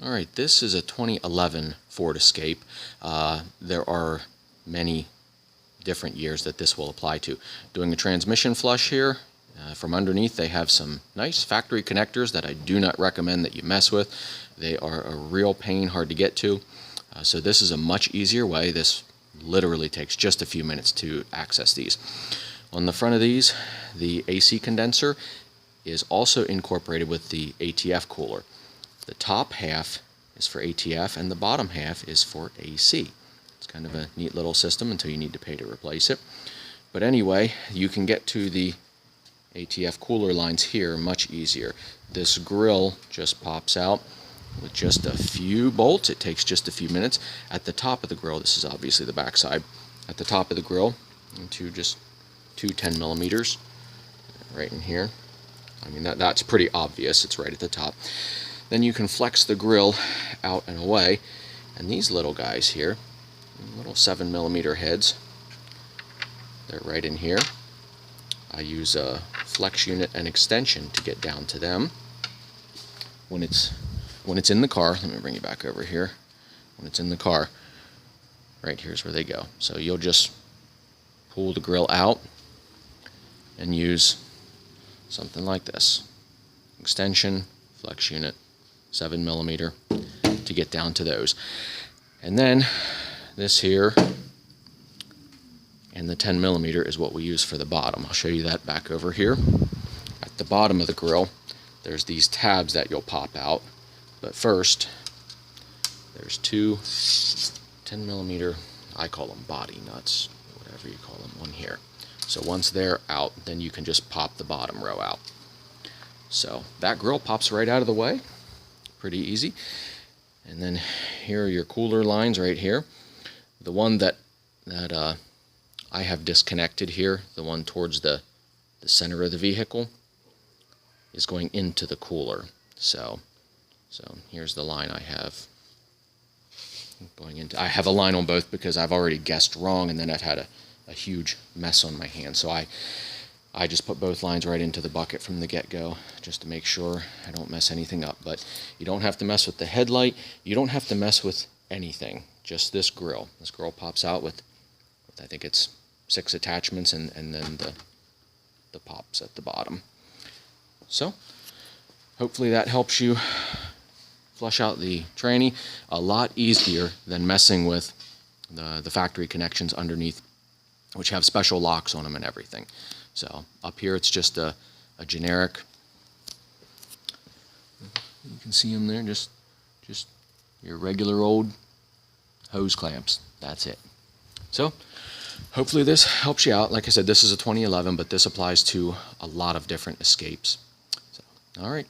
Alright, this is a 2011 Ford Escape. There are many different years that this will apply to. Doing a transmission flush here, from underneath they have some nice factory connectors that I do not recommend that you mess with. They are a real pain, hard to get to. So this is a much easier way. This literally takes just a few minutes to access these. On the front of these, the AC condenser is also incorporated with the ATF cooler. The top half is for ATF and the bottom half is for AC. It's kind of a neat little system until you need to pay to replace it. But anyway, you can get to the ATF cooler lines here much easier. This grill just pops out with just a few bolts. It takes just a few minutes. At the top of the grill, this is obviously the back side, at the top of the grill, into just two 10 millimeters right in here. I mean, that's pretty obvious. It's right at the top. Then you can flex the grill out and away, and these little guys here, little 7 millimeter heads, they're right in here. I use a flex unit and extension to get down to them. When it's in the car, let me bring you back over here. When it's in the car, right here's where they go. So you'll just pull the grill out and use something like this. Extension, flex unit, 7 millimeter to get down to those. And then this here and the 10 millimeter is what we use for the bottom. I'll show you that back over here. At the bottom of the grill, there's these tabs that you'll pop out. But first, there's two 10 millimeter, I call them body nuts, whatever you call them, one here. So once they're out, then you can just pop the bottom row out. So that grill pops right out of the way, pretty easy. And then here are your cooler lines right here. The one that I have disconnected here, the one towards the center of the vehicle, is going into the cooler. So here's the line I have going into. I have a line on both because I've already guessed wrong, and then I've had a huge mess on my hand. So I just put both lines right into the bucket from the get-go just to make sure I don't mess anything up. But you don't have to mess with the headlight. You don't have to mess with anything. Just this grill. This grill pops out with I think it's 6 attachments and then the pops at the bottom. So hopefully that helps you flush out the tranny. A lot easier than messing with the factory connections underneath, which have special locks on them and everything. So up here it's just a generic, you can see them there, just your regular old hose clamps. That's it. So hopefully this helps you out. Like I said, this is a 2011, but this applies to a lot of different Escapes. So, all right.